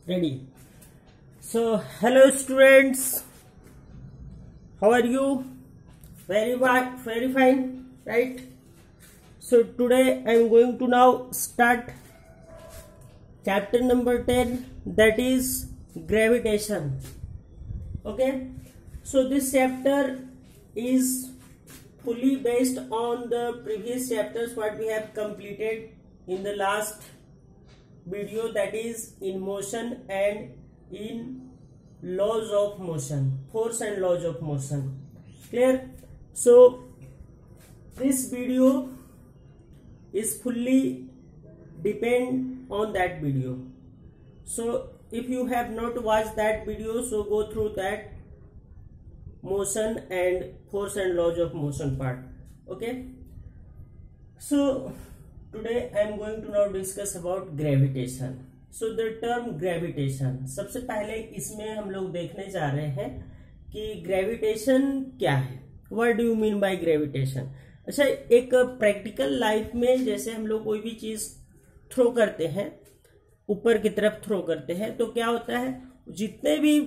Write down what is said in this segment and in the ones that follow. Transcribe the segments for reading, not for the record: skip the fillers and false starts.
Ready. So hello students, how are you? Very fine, right? So today I am going to now start chapter number 10, that is gravitation. Okay, so this chapter is fully based on the previous chapters what we have completed in the last video, that is in motion and in laws of motion, force and laws of motion. Clear? So this video is fully depend on that video. So if you have not watched that video, so go through that motion and force and laws of motion part. Okay, so today I am going to now discuss about gravitation. So the term gravitation, सबसे पहले इसमें हम लोग देखने जा रहे हैं कि ग्रेविटेशन क्या है. What do you mean by gravitation. अच्छा, एक प्रैक्टिकल लाइफ में जैसे हम लोग कोई भी चीज थ्रो करते हैं, ऊपर की तरफ थ्रो करते हैं, तो क्या होता है, जितने भी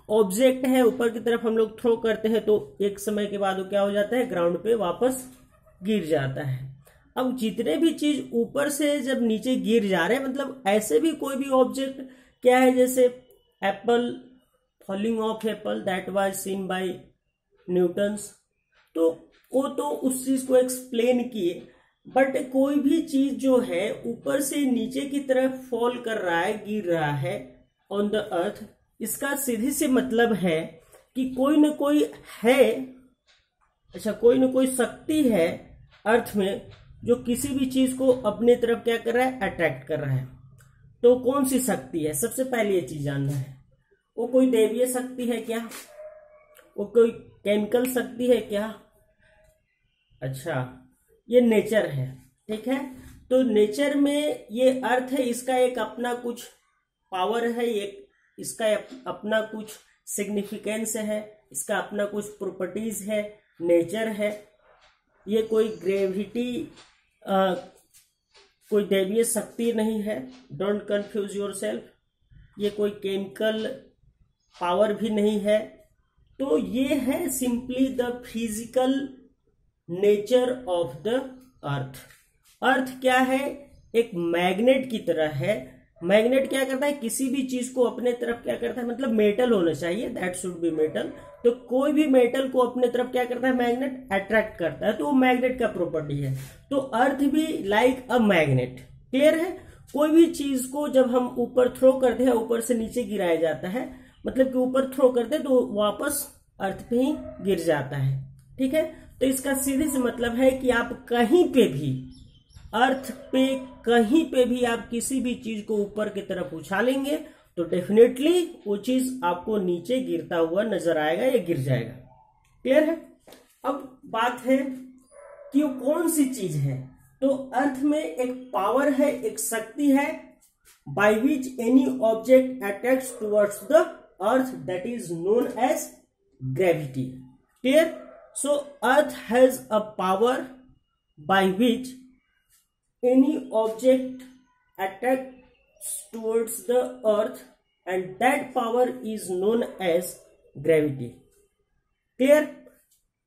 ऑब्जेक्ट है ऊपर की तरफ हम लोग थ्रो करते हैं तो एक समय के बाद वो क्या हो जाता है, ग्राउंड पे वापस गिर जाता है. अब जितने भी चीज ऊपर से जब नीचे गिर जा रहे हैं, मतलब ऐसे भी कोई भी ऑब्जेक्ट क्या है, जैसे apple, falling of apple that was seen by Newtons, तो वो तो उस चीज को एक्सप्लेन किए. बट कोई भी चीज जो है ऊपर से नीचे की तरफ फॉल कर रहा है, गिर रहा है ऑन द अर्थ, इसका सीधे से मतलब है कि कोई न कोई है, अच्छा कोई न कोई शक्ति है अर्थ में जो किसी भी चीज को अपने तरफ क्या कर रहा है, अट्रैक्ट कर रहा है. तो कौन सी शक्ति है, सबसे पहले ये चीज जानना है. वो कोई दैवीय शक्ति है क्या, वो कोई केमिकल शक्ति है क्या, अच्छा ये नेचर है. ठीक है, तो नेचर में ये अर्थ है, इसका एक अपना कुछ पावर है, एक इसका अपना कुछ सिग्निफिकेंस है, इसका अपना कुछ प्रॉपर्टीज है, नेचर है. ये कोई ग्रेविटी कोई दैवीय शक्ति नहीं है, डोंट कंफ्यूज योरसेल्फ. ये कोई केमिकल पावर भी नहीं है. तो ये है simply the physical nature of the earth. Earth क्या है, एक मैग्नेट की तरह है. मैग्नेट क्या करता है, किसी भी चीज को अपने तरफ क्या करता है, मतलब मेटल होना चाहिए, दैट शुड बी मेटल. तो कोई भी मेटल को अपने तरफ क्या करता है, मैग्नेट अट्रैक्ट करता है, तो वो मैग्नेट का प्रॉपर्टी है. तो अर्थ भी लाइक अ मैग्नेट. क्लियर है. कोई भी चीज को जब हम ऊपर थ्रो करते हैं, ऊपर से नीचे गिराया जाता है, मतलब कि ऊपर थ्रो करते हैं तो वापस अर्थ पे ही गिर जाता है. ठीक है, तो इसका सीधे से मतलब है कि आप कहीं पे भी अर्थ पे कहीं पे भी आप किसी भी चीज को ऊपर की तरफ उछालेंगे तो डेफिनेटली वो चीज आपको नीचे गिरता हुआ नजर आएगा या गिर जाएगा. क्लियर है. अब बात है कि वो कौन सी चीज है. तो अर्थ में एक पावर है, एक शक्ति है, by which any object attracts towards the earth, that is known as gravity. Clear. So earth has a power by which any object attracts towards the earth and that power is known as gravity. Clear?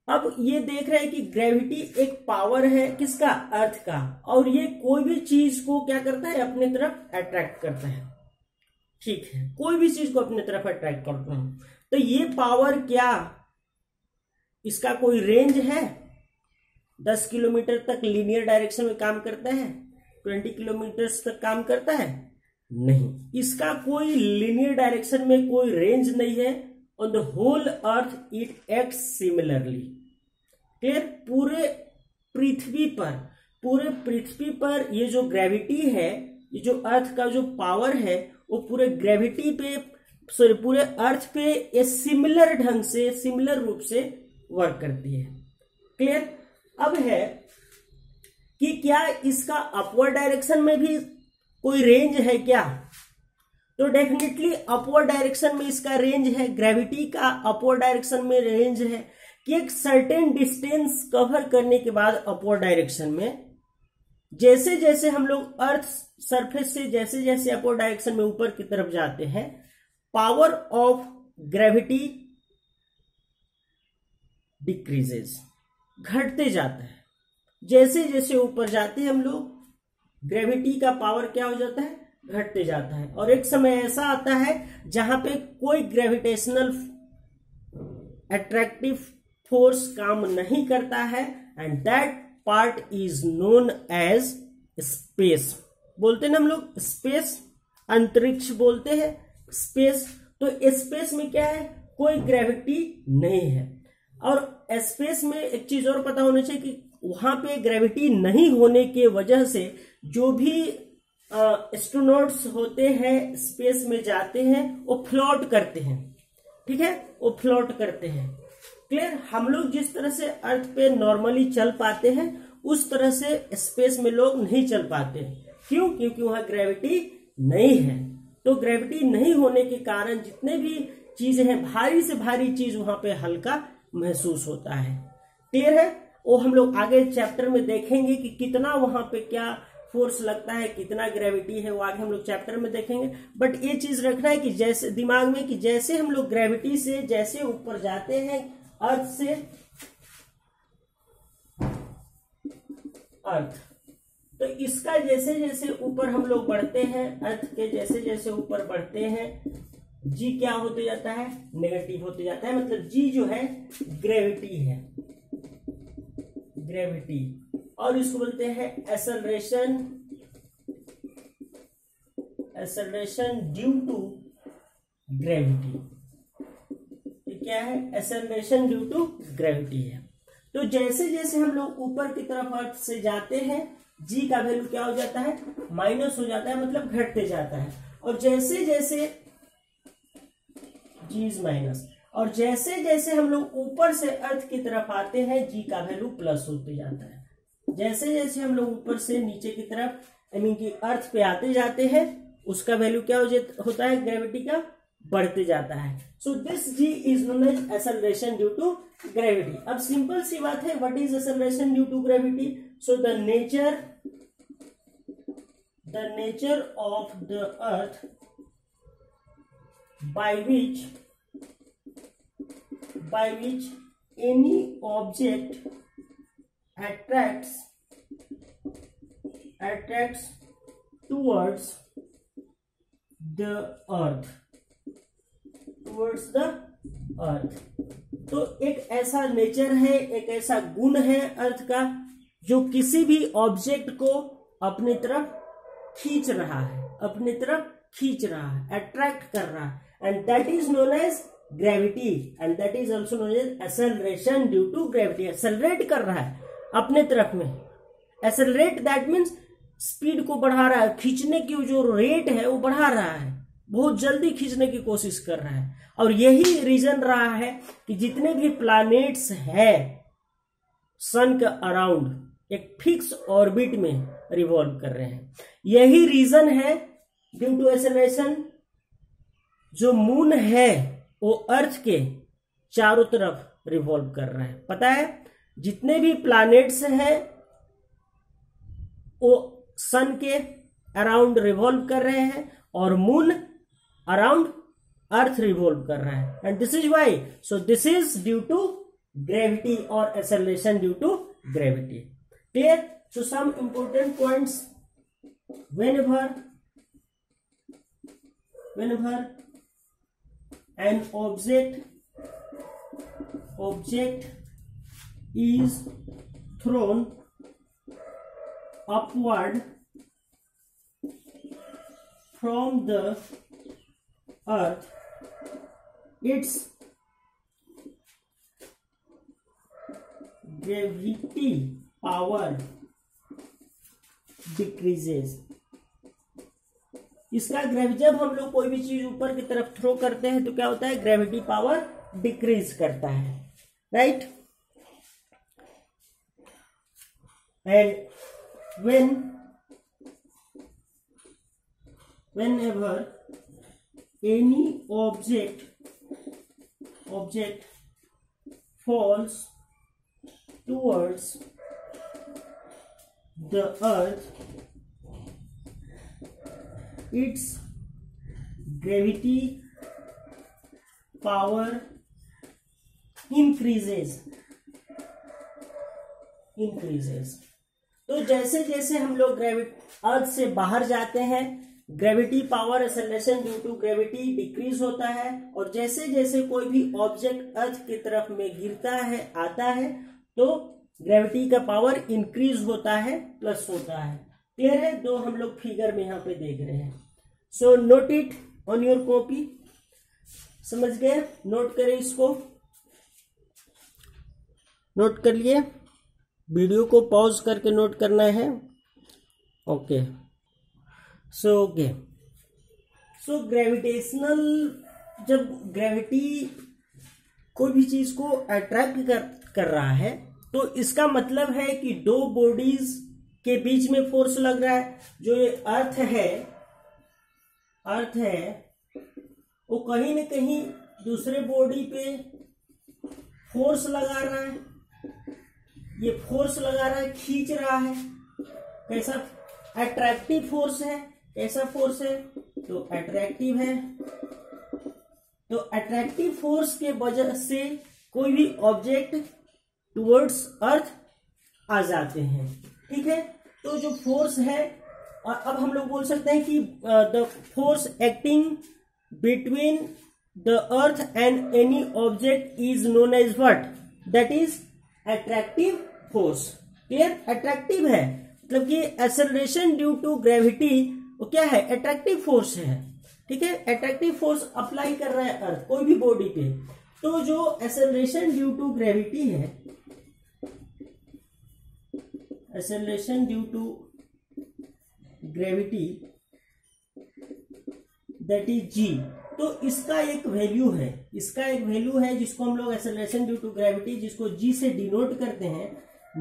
अब ये देख रहे हैं कि gravity एक power है किसका, अर्थ का, और ये कोई भी चीज को क्या करता है, अपने तरफ अट्रैक्ट करता है. ठीक है, कोई भी चीज को अपने तरफ अट्रैक्ट करता है. तो ये पावर क्या, इसका कोई रेंज है, 10 किलोमीटर तक लीनियर डायरेक्शन में काम करता है, 20 किलोमीटर तक काम करता है, नहीं. इसका कोई लीनियर डायरेक्शन में कोई रेंज नहीं है. On the whole earth it acts similarly. Clear. पूरे पृथ्वी पर ये जो ग्रेविटी है, ये जो अर्थ का जो पावर है, वो पूरे ग्रेविटी पे, सॉरी पूरे अर्थ पे ये सिमिलर ढंग से, सिमिलर रूप से वर्क करती है. क्लियर. अब है कि क्या इसका अपवर्ड डायरेक्शन में भी कोई रेंज है क्या, तो डेफिनेटली अपवर्ड डायरेक्शन में इसका रेंज है. ग्रेविटी का अपवर्ड डायरेक्शन में रेंज है कि एक सर्टेन डिस्टेंस कवर करने के बाद अपवर्ड डायरेक्शन में जैसे जैसे हम लोग अर्थ सरफेस से जैसे जैसे अपवर्ड डायरेक्शन में ऊपर की तरफ जाते हैं, पावर ऑफ ग्रेविटी डिक्रीजेस, घटते जाता है। जैसे जैसे ऊपर जाते हैं हम लोग, ग्रेविटी का पावर क्या हो जाता है, घटते जाता है। और एक समय ऐसा आता है जहां पे कोई ग्रेविटेशनल अट्रैक्टिव फोर्स काम नहीं करता है, and that part is known as space. बोलते हैं ना हम लोग स्पेस, अंतरिक्ष बोलते हैं स्पेस। तो स्पेस में क्या है, कोई ग्रेविटी नहीं है। और स्पेस में एक चीज और पता होना चाहिए कि वहां पे ग्रेविटी नहीं होने के वजह से जो भी एस्ट्रोनॉट्स होते हैं स्पेस में जाते हैं वो फ्लोट करते हैं, ठीक है, वो फ्लोट करते हैं। क्लियर। हम लोग जिस तरह से अर्थ पे नॉर्मली चल पाते हैं उस तरह से स्पेस में लोग नहीं चल पाते। क्यों? क्योंकि वहां ग्रेविटी नहीं है। तो ग्रेविटी नहीं होने के कारण जितने भी चीजें हैं, भारी से भारी चीज वहां पे हल्का महसूस होता है। क्लियर है। वो हम लोग आगे चैप्टर में देखेंगे कि कितना वहां पे क्या फोर्स लगता है, कितना ग्रेविटी है, वो आगे हम लोग चैप्टर में देखेंगे। बट ये चीज रखना है कि जैसे दिमाग में कि जैसे हम लोग ग्रेविटी से जैसे ऊपर जाते हैं अर्थ से, अर्थ, तो इसका जैसे जैसे ऊपर हम लोग बढ़ते हैं, अर्थ के जैसे जैसे ऊपर बढ़ते हैं, जी क्या होते जाता है, नेगेटिव होते जाता है। मतलब जी जो है ग्रेविटी है, ग्रेविटी। और इसको बोलते हैं acceleration, acceleration due to gravity. ये क्या है, एक्सेलरेशन ड्यू टू ग्रेविटी है। तो जैसे जैसे हम लोग ऊपर की तरफ अर्थ से जाते हैं, जी का वैल्यू क्या हो जाता है, माइनस हो जाता है, मतलब घटते जाता है। और जैसे जैसे जी इज माइनस, और जैसे जैसे हम लोग ऊपर से अर्थ की तरफ आते हैं जी का वैल्यू प्लस होते जाता है। जैसे जैसे हम लोग ऊपर से नीचे की तरफ आई मीन कि अर्थ पे आते जाते हैं उसका वैल्यू क्या होता है, ग्रेविटी का बढ़ते जाता है। So this G is known as acceleration due to gravity. अब सिंपल सी बात है, what is acceleration due to gravity? So the nature of the earth by which any object attracts towards the earth, तो एक ऐसा nature है, एक ऐसा गुण है अर्थ का जो किसी भी ऑब्जेक्ट को अपनी तरफ खींच रहा है, अपनी तरफ खींच रहा है, अट्रैक्ट कर रहा है, and that is known as gravity, and that is also known as acceleration due to gravity. Accelerate कर रहा है अपने तरफ में, एक्सेलरेट दैट मीन्स स्पीड को बढ़ा रहा है, खींचने की जो रेट है वो बढ़ा रहा है, बहुत जल्दी खींचने की कोशिश कर रहा है। और यही रीजन रहा है कि जितने भी प्लैनेट्स हैं सन के अराउंड एक फिक्स ऑर्बिट में रिवॉल्व कर रहे हैं। यही रीजन है ड्यू टू एक्सेलरेशन जो मून है वो अर्थ के चारों तरफ रिवॉल्व कर रहा है। पता है जितने भी प्लैनेट्स हैं वो सन के अराउंड रिवॉल्व कर रहे हैं और मून अराउंड अर्थ रिवॉल्व कर रहा है, and this is why, so this is due to gravity और acceleration due to gravity. Clear? So some important points, whenever an object is thrown upward from the earth, its gravity power decreases। इसका जब हम लोग कोई भी चीज ऊपर की तरफ थ्रो करते हैं तो क्या होता है, ग्रेविटी पावर डिक्रीज करता है, right. And whenever any object falls towards the earth, its gravity power increases. तो जैसे जैसे हम लोग अर्थ से बाहर जाते हैं, gravity power acceleration due to gravity decrease होता है, और जैसे जैसे कोई भी ऑब्जेक्ट अर्थ की तरफ में गिरता है, आता है, तो ग्रेविटी का पावर इंक्रीज होता है, प्लस होता है. क्लियर है? दो हम लोग फिगर में यहाँ पे देख रहे हैं. So note it on your copy. समझ गए? नोट करें इसको. नोट कर लिए? वीडियो को पॉज करके नोट करना है. ओके. सो ग्रेविटेशनल, जब ग्रेविटी कोई भी चीज को अट्रैक्ट कर रहा है, तो इसका मतलब है कि दो बॉडीज के बीच में फोर्स लग रहा है. जो ये अर्थ है वो कहीं न कहीं दूसरे बॉडी पे फोर्स लगा रहा है. ये फोर्स लगा रहा है, खींच रहा है. कैसा? अट्रैक्टिव फोर्स है. कैसा फोर्स है? तो अट्रैक्टिव है. तो अट्रैक्टिव फोर्स के वजह से कोई भी ऑब्जेक्ट टुवर्ड्स अर्थ आ जाते हैं. ठीक है? तो जो फोर्स है, और अब हम लोग बोल सकते हैं कि the force acting between the earth and any object is known as what? That is attractive force. Clear? Attractive है मतलब कि एक्सेलरेशन ड्यू टू ग्रेविटी वो क्या है? अट्रैक्टिव फोर्स है. ठीक है? अट्रैक्टिव फोर्स अप्लाई कर रहा है अर्थ कोई भी बॉडी पे. तो जो एक्सेलरेशन ड्यू टू ग्रेविटी है, acceleration due to gravity, that is g. तो इसका एक वैल्यू है, जिसको हम लोग एक्सेलरेशन ड्यू टू ग्रेविटी, जिसको जी से डिनोट करते हैं,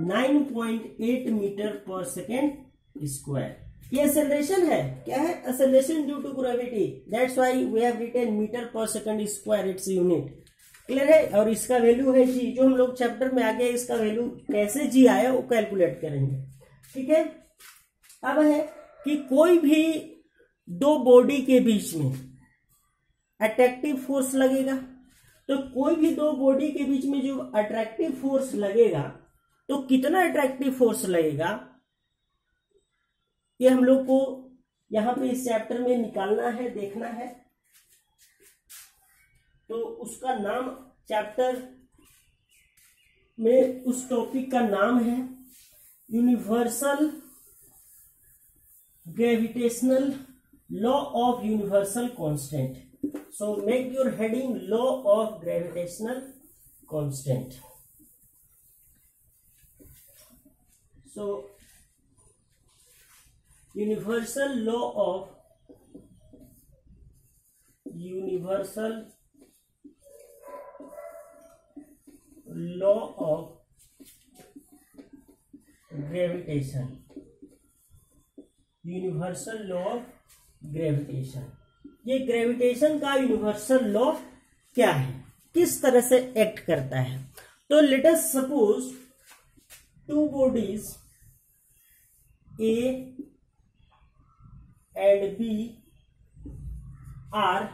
9.8 मीटर पर सेकेंड स्क्वायर. ये एक्सेलरेशन है. क्या है? Acceleration due to gravity. That's why we have written metre पर second square, it's unit. Clear है? और इसका वैल्यू है जी. जो हम लोग चैप्टर में आगे इसका वैल्यू कैसे जी आया वो कैलकुलेट करेंगे. ठीक है? अब है कि कोई भी दो बॉडी के बीच में अट्रैक्टिव फोर्स लगेगा. तो कोई भी दो बॉडी के बीच में जो अट्रैक्टिव फोर्स लगेगा, तो कितना अट्रैक्टिव फोर्स लगेगा ये हम लोग को यहां पे इस चैप्टर में निकालना है, देखना है. तो उसका नाम चैप्टर में उस टॉपिक का नाम है universal gravitational law of universal constant. So make your heading law of gravitational constant. So universal law of gravitation. Universal law of gravitation. ये ग्रेविटेशन का यूनिवर्सल लॉ क्या है, किस तरह से एक्ट करता है? तो let us suppose two bodies A and B are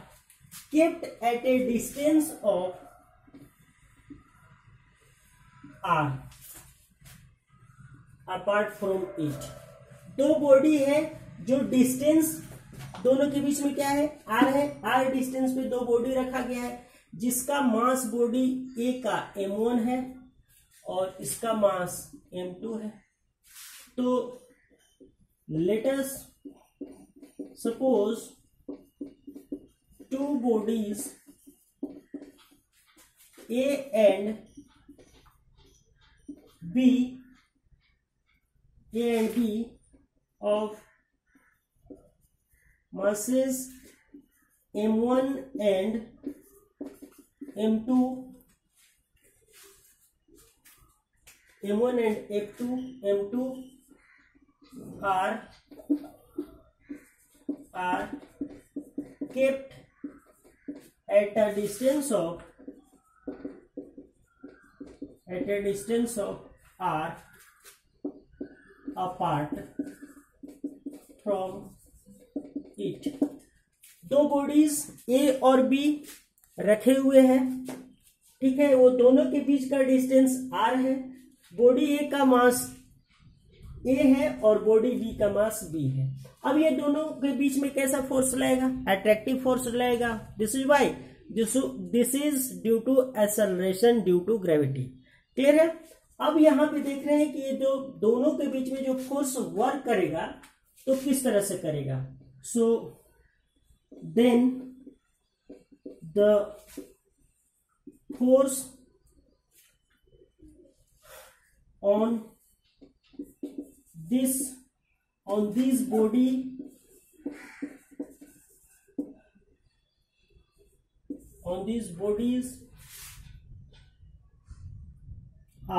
kept at a distance of R apart from it. दो बॉडी है, जो डिस्टेंस दोनों के बीच में क्या है? आर है. आर डिस्टेंस पे दो बॉडी रखा गया है, जिसका मास बॉडी ए का m1 है और इसका मास m2 है. तो let us suppose two bodies A and B of masses m1 and m2, m1 and m2 are kept at a distance of r apart from it. दो बॉडीज ए और B रखे हुए हैं, ठीक है, वो दोनों के बीच का डिस्टेंस आर है। बॉडी ए का मास ए है और बॉडी बी का मास बी है। अब ये दोनों के बीच में कैसा फोर्स लगेगा? अट्रैक्टिव फोर्स लगेगा। This is why this is due to acceleration due to gravity. Clear है? अब यहां पे देख रहे हैं कि ये जो दोनों के बीच में जो फोर्स वर्क करेगा तो किस तरह से करेगा। So then the force on this body on these bodies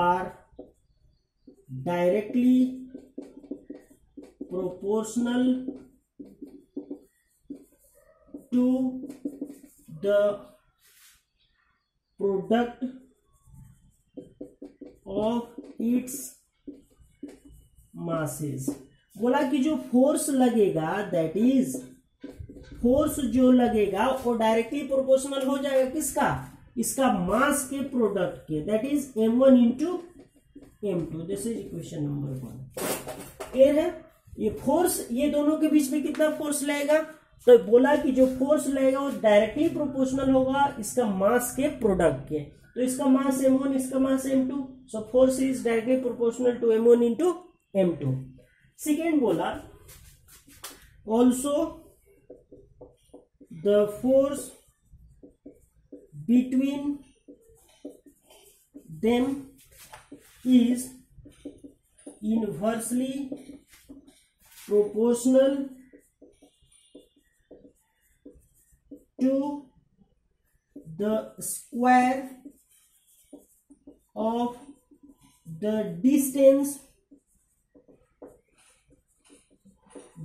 are directly proportional to the product of it's masses। बोला कि जो फोर्स लगेगा दैट इज फोर्स जो लगेगा वो डायरेक्टली प्रोपोर्शनल हो जाएगा किसका? इसका मास के प्रोडक्ट के, that is m1 into m2। This is equation number 1। Clear है? ये फोर्स ये दोनों के बीच में कितना फोर्स लगेगा? तो बोला कि जो फोर्स लगेगा वो डायरेक्टली प्रोपोर्शनल होगा इसका मास के प्रोडक्ट के। तो इसका मास m1, इसका मास m2, so force is directly proportional to m1 into m2। Second बोला also the force between them is inversely proportional to the square of the distance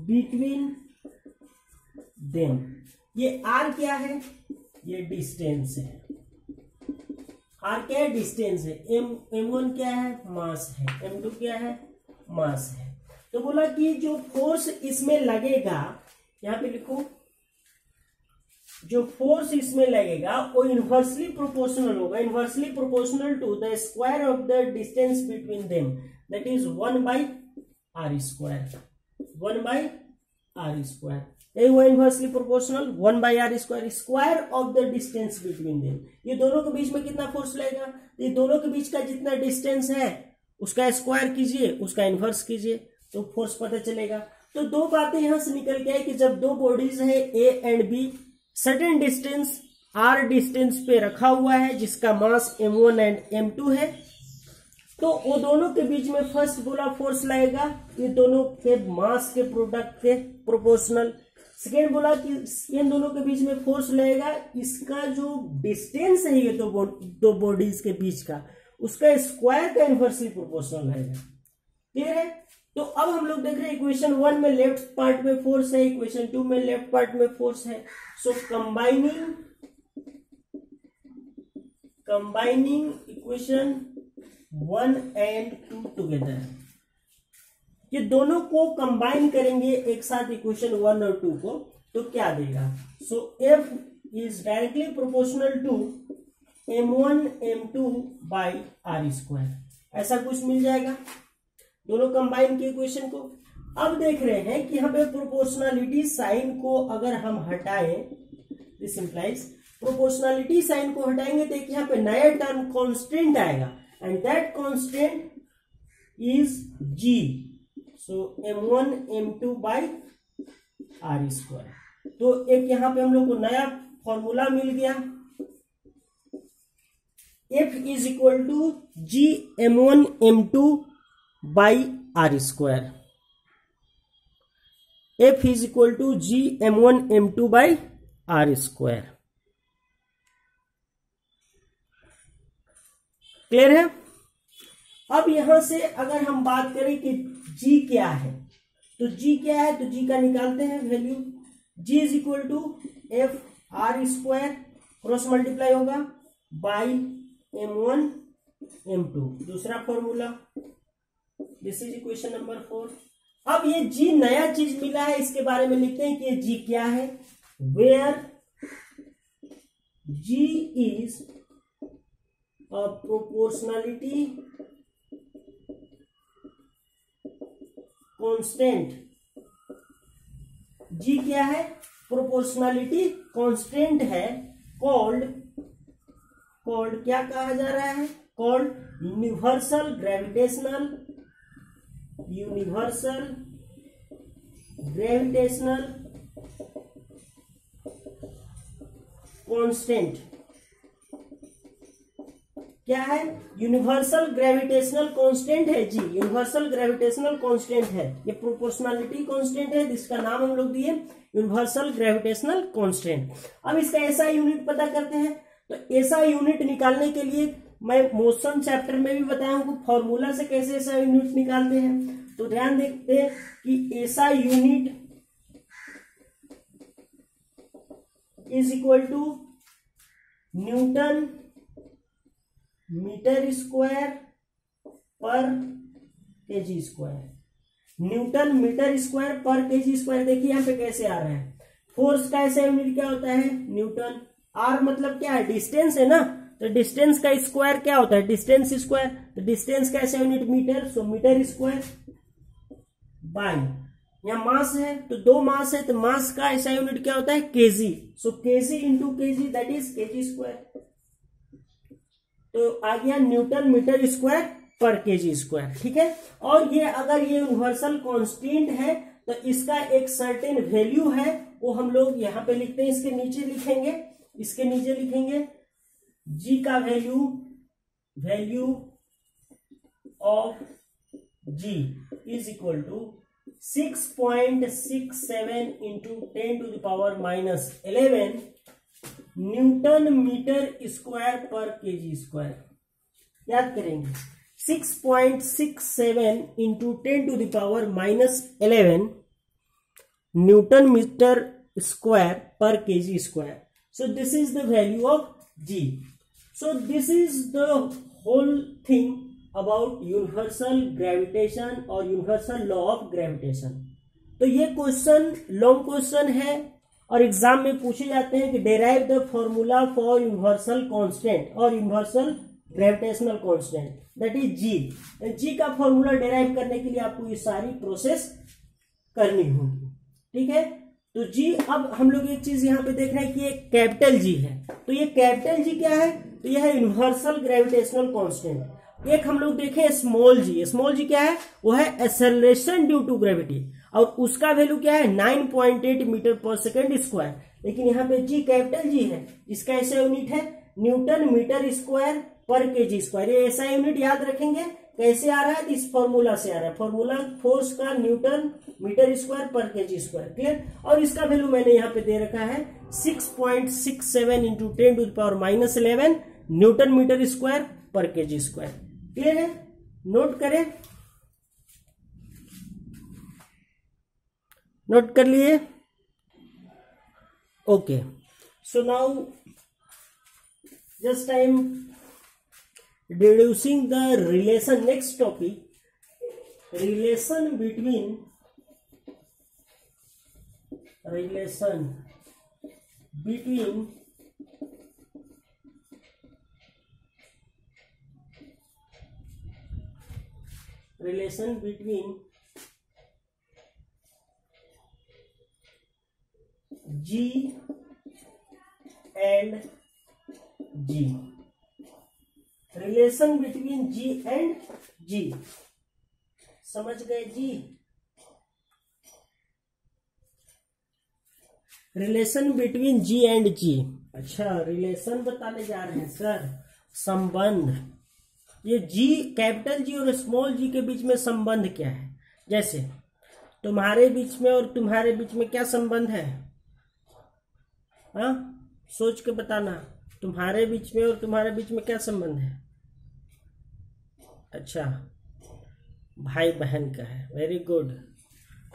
between them। ये r क्या है? ये डिस्टेंस है। r क्या है? Distance है। m1 क्या है? मास है। m2 क्या है? मास है। तो बोला कि जो फोर्स इसमें लगेगा, यहां पे लिखो, जो फोर्स इसमें लगेगा वो इनवर्सली प्रोपोर्शनल होगा, inversely proportional to the square of the distance between them, that is 1/r square. 1/r square यही हुआ inversely proportional. 1/r square, square of the distance between them. ये दोनों के बीच में कितना फोर्स लगेगा? ये दोनों के बीच का जितना डिस्टेंस है उसका स्क्वायर कीजिए, उसका इनवर्स कीजिए तो फोर्स पता चलेगा। तो दो बातें यहां से निकल के आई कि जब दो बॉडीज है A and B, certain distance r distance पे रखा हुआ है जिसका मास m1 एंड m2 है, तो वो दोनों के बीच में फर्स्ट बोला फोर्स लगेगा ये दोनों के मास के प्रोडक्ट के प्रोपोर्शनल। सेकेंड बोला कि इन दोनों के बीच में फोर्स लगेगा इसका जो डिस्टेंस है ये दो बॉडीज के बीच का उसका स्क्वायर का इनवर्सली प्रोपोर्शनल रहेगा। क्लियर है? तो अब हम लोग देख रहे हैं इक्वेशन 1 में लेफ्ट पार्ट में फोर्स है, इक्वेशन 2 में लेफ्ट पार्ट में फोर्स है। सो कंबाइनिंग इक्वेशन 1 एंड 2 टुगेदर, ये दोनों को कंबाइन करेंगे एक साथ इक्वेशन 1 और 2 को, तो क्या देगा? So F is directly proportional to m1 m2 by r square, ऐसा कुछ मिल जाएगा दोनों कंबाइन की इक्वेशन को। अब देख रहे हैं कि यहाँ पे प्रोपोर्शनलिटी साइन को अगर हम हटाएं, दिस इंप्लाइज प्रोपोर्शनलिटी साइन को हटाएंगे तो यहाँ पे नया टर्म कांस्टेंट आएगा and that constant is g। So m1 m2 by r square. तो एक यहाँ पे हम लोग को नया फॉर्मूला मिल गया, F is equal to g m1 m2 by r square. F is equal to g m1 m2 by r square. Clear है? अब यहां से अगर हम बात करें कि g क्या है, तो g क्या है, तो g का निकालते हैं value. g is equal to F R square cross multiply होगा बाई m1 m2, दूसरा formula this is equation number 4। अब ये जी नया चीज मिला है, इसके बारे में लिखते हैं कि ये जी क्या है। Where G is a proportionality constant. G क्या है? प्रोपोर्शनलिटी कांस्टेंट है। कॉल्ड क्या कहा जा रहा है? Called universal gravitational constant. क्या है? यूनिवर्सल ग्रेविटेशनल कांस्टेंट है जी, यूनिवर्सल ग्रेविटेशनल कांस्टेंट है। ये प्रोपोर्शनलिटी कांस्टेंट है जिसका नाम हम लोग दिए यूनिवर्सल ग्रेविटेशनल कांस्टेंट। अब इसका ऐसा यूनिट पता करते हैं। तो ऐसा यूनिट निकालने के लिए मैं मोशन चैप्टर में भी बताया हूं फॉर्मूला से कैसे ऐसा यूनिट निकालते हैं। तो ध्यान देखते हैं कि ऐसा unit is equal to newton metre square पर KG square. Newton metre square पर केजी स्क्वायर। देखिए यहाँ पे कैसे आ रहा है। फोर्स का ऐसा यूनिट क्या होता है? न्यूटन। आर मतलब क्या है? डिस्टेंस है ना, तो डिस्टेंस का स्क्वायर क्या होता है? Distance square. तो डिस्टेंस का ऐसा unit meter, so meter square by, यहाँ मास है तो 2 मास है तो मास का ऐसा यूनिट क्या होता है? KG. So KG into KG that is KG square. तो आ गया न्यूटन मीटर स्क्वायर पर केजी स्क्वायर। ठीक है। और ये अगर ये यूनिवर्सल कांस्टेंट है तो इसका एक सर्टेन वैल्यू है, वो हम लोग यहाँ पे लिखते हैं। इसके नीचे लिखेंगे जी का value of G is equal to 6.67 into 10⁻⁻11 newton metre square पर केजी स्क्वायर। याद करेंगे 6.67 इंटू 10⁻⁻11 न्यूटन मीटर स्क्वायर पर KG square. So this is the value of G. So this is the whole thing about universal gravitation और universal law of gravitation. तो ये question long question है और exam में पूछे जाते हैं कि derive the formula for universal constant और universal gravitational constant that is G. G का फॉर्मूला डेराइव करने के लिए आपको ये सारी प्रोसेस करनी होगी। ठीक है। तो जी, अब हम लोग एक चीज यहाँ पे देख रहे हैं कि ये कैपिटल जी है। तो ये कैपिटल जी क्या है? तो यह है यूनिवर्सल ग्रेविटेशनल कांस्टेंट। एक हम लोग देखें स्मॉल जी। स्मॉल जी क्या है? वो है एक्सेलरेशन ड्यू टू ग्रेविटी और उसका वैल्यू क्या है? 9.8 मीटर पर सेकेंड स्क्वायर। लेकिन यहाँ पे जी कैपिटल जी है, इसका ऐसा यूनिट है न्यूटन मीटर स्क्वायर पर केजी स्क्वायर। ये ऐसा यूनिट याद रखेंगे। कैसे आ रहा है? इस फॉर्मूला से आ रहा है। फॉर्मूला फोर्स का न्यूटन मीटर स्क्वायर पर केजी स्क्वायर। क्लियर। और इसका वैल्यू मैंने यहाँ पे दे रखा है 6.67 इंटू 10⁻⁻11 न्यूटन मीटर स्क्वायर पर केजी स्क्वायर। क्लियर है? नोट करें, नोट कर लिए? Okay. So now just I am deducing the relation. Next topic, relation between G and G। Relation between g and G. समझ गए जी? Relation between g and G. अच्छा, relation बताने जा रहे हैं सर, संबंध। ये जी कैपिटल जी और स्मॉल जी के बीच में संबंध क्या है? जैसे तुम्हारे बीच में और तुम्हारे बीच में क्या संबंध है? हाँ, सोच के बताना। तुम्हारे बीच में और तुम्हारे बीच में क्या संबंध है? अच्छा, भाई बहन का है। Very good.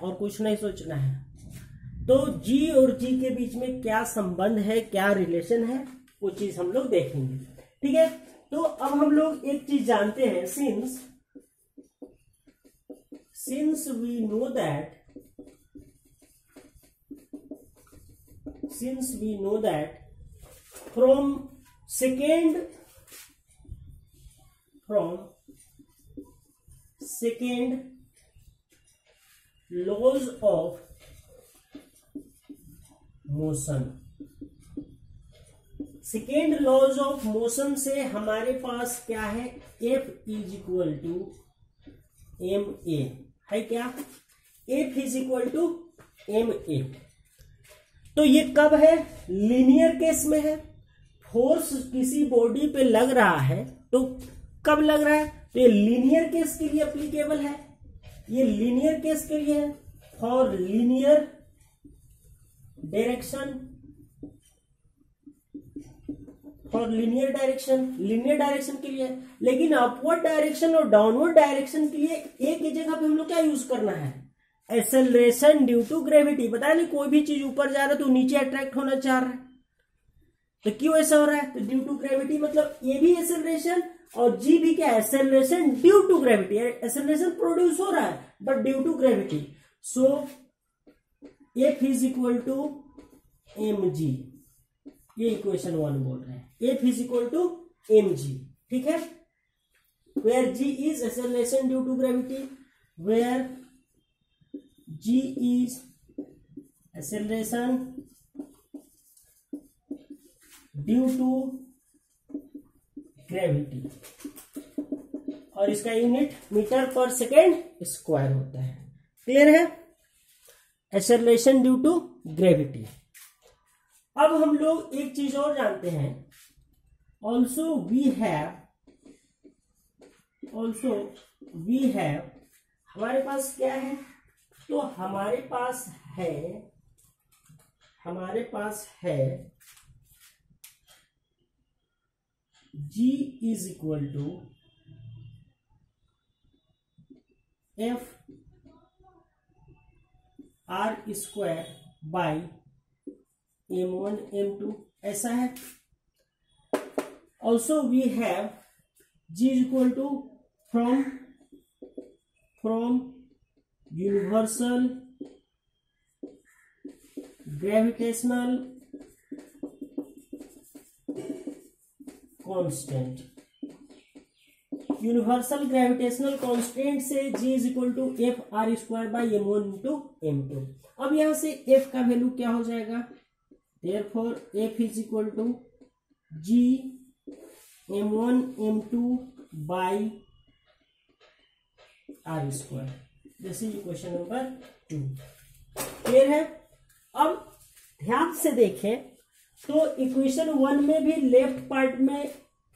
और कुछ नहीं सोचना है। तो जी और जी के बीच में क्या संबंध है, क्या रिलेशन है, वो चीज हम लोग देखेंगे। ठीक है। तो अब हम लोग एक चीज जानते हैं, since since we know that from second laws of motion, second laws of motion से हमारे पास क्या है, F is equal to M A है क्या, F is equal to M A. तो ये कब है, लीनियर केस में है। फोर्स किसी बॉडी पे लग रहा है तो कब लग रहा है, तो ये लीनियर केस के लिए एप्लीकेबल है, ये लीनियर केस के लिए है, for linear direction, for linear direction के लिए। लेकिन अपवर्ड डायरेक्शन और डाउनवर्ड डायरेक्शन के लिए एक ही जगह पे हम लोग क्या यूज करना है, एक्सेलरेशन ड्यू टू ग्रेविटी। पता नहीं कोई भी चीज ऊपर जा रहा है तो नीचे अट्रैक्ट होना चाह रहा है, तो क्यों ऐसा हो रहा है, तो ड्यू टू ग्रेविटी। मतलब ये भी एक्सेलरेशन और जी भी क्या है, acceleration due to gravity. Acceleration produce हो रहा है but due to gravity. So F is equal to M G, ये इक्वेशन 1 बोल रहे हैं, F is equal to M G. ठीक है, where G is acceleration due to gravity, where G is acceleration due to gravity, और इसका unit meter पर second square होता है। क्लियर है, एक्सेलरेशन ड्यू टू ग्रेविटी। अब हम लोग एक चीज और जानते हैं, ऑल्सो वी हैव, हमारे पास क्या है, तो हमारे पास है G is equal to F R square by M1 M2 ऐसा है। Also we have G is equal to from universal gravitational constant, universal gravitational constant से G is equal to F R square by M1 into M2। अब यहां से F का value क्या हो जाएगा, therefore F is equal to G M1 M2 by R square। This is equation number 2। Clear है। अब ध्यान से देखें तो इक्वेशन 1 में भी लेफ्ट पार्ट में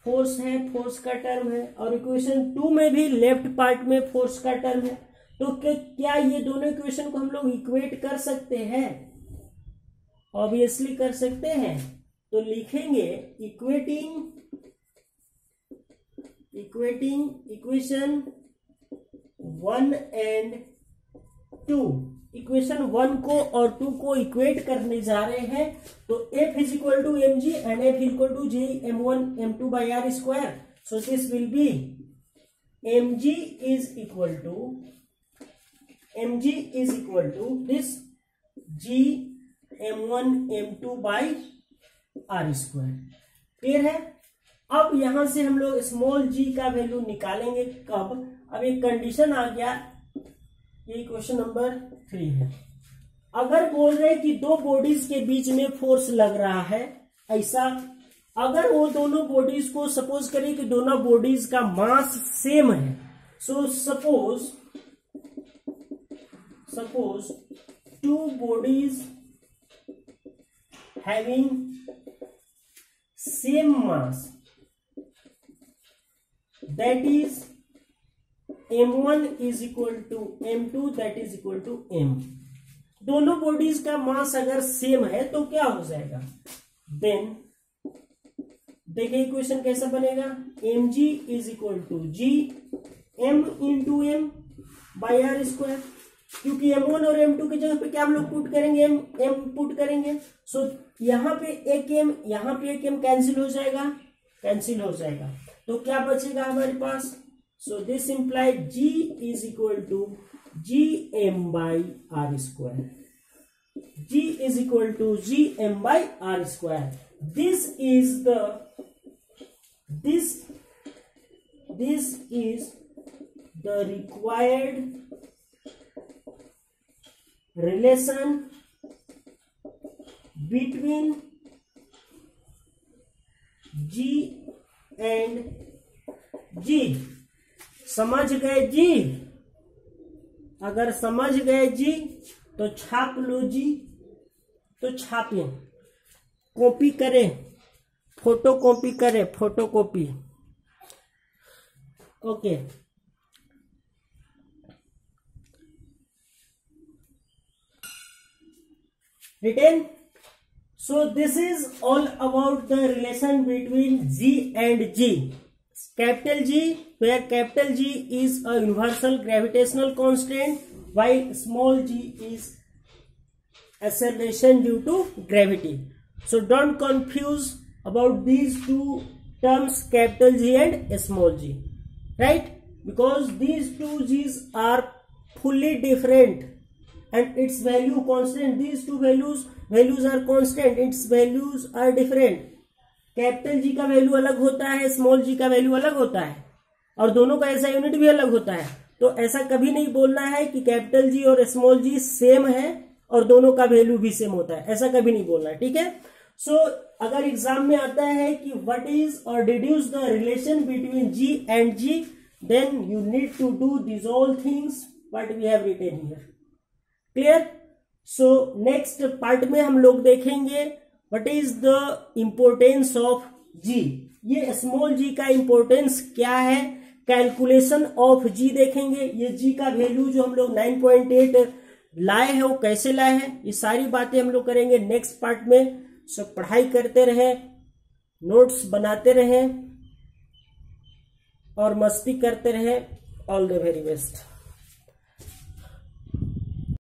फोर्स है, फोर्स का टर्म है, और इक्वेशन 2 में भी लेफ्ट पार्ट में फोर्स का टर्म है। तो क्या ये दोनों इक्वेशन को हम लोग इक्वेट कर सकते हैं, ऑब्वियसली कर सकते हैं। तो लिखेंगे इक्वेटिंग इक्वेशन 1 एंड 2, इक्वेशन 1 को और 2 को इक्वेट करने जा रहे हैं। तो F is equal to M G and F is equal to J M1 M2 by R square। So this will be mg is equal to this G M1 M2 by R square। Clear है। अब यहां से हम लोग small g का value निकालेंगे कब, अब एक कंडीशन आ गया, ये क्वेश्चन नंबर 3 है। अगर बोल रहे कि दो बॉडीज के बीच में फोर्स लग रहा है ऐसा, अगर वो दोनों बॉडीज को सपोज करें कि दोनों बॉडीज का मास सेम है, so suppose two bodies having same mass, that is M1 is equal to M2 that is equal to M। दोनों बॉडीज का मास अगर सेम है तो क्या हो जाएगा, देन देखिए इक्वेशन कैसा बनेगा, mg is equal to G M into M by R square। क्योंकि M1 और M2 की जगह पे क्या हम लोग पुट करेंगे, M पुट करेंगे। सो यहाँ पे एक M, यहाँ पे एक M कैंसिल हो जाएगा, तो क्या बचेगा हमारे पास, so this implies G is equal to Gm/r². G is equal to Gm/r². This is the required relation between G and G. समझ गए जी? अगर समझ गए जी तो छाप लो जी, तो छापें, कॉपी करें, फोटो कॉपी करें, photo copy. Okay. Written. So this is all about the relation between G and G. Capital G, where capital G is a universal gravitational constant, while small g is acceleration due to gravity. So don't confuse about these two terms, capital G and small g, right? Because these two G's are fully different and its value constant. These two values are constant, its values are different. Capital G का value अलग होता है, small जी का value अलग होता है, और दोनों का ऐसा यूनिट भी अलग होता है. तो ऐसा कभी नहीं बोलना है कि कैपिटल जी और स्मॉल जी सेम है और दोनों का वैल्यू भी सेम होता है, ऐसा कभी नहीं बोलना है. ठीक है. सो अगर एग्जाम में आता है कि व्हाट इज और deduce the relation between g and G, then you need to do this all things what we have written here. Clear? So next part में हम लोग देखेंगे what is the importance of g. ये small जी का importance क्या है, calculation of जी देखेंगे. ये जी का वैल्यू जो हम लोग 9.8 लाए हैं वो कैसे लाए हैं, ये सारी बातें हम लोग करेंगे नेक्स्ट पार्ट में. सब पढ़ाई करते रहे, नोट्स बनाते रहे और मस्ती करते रहे. All the very best.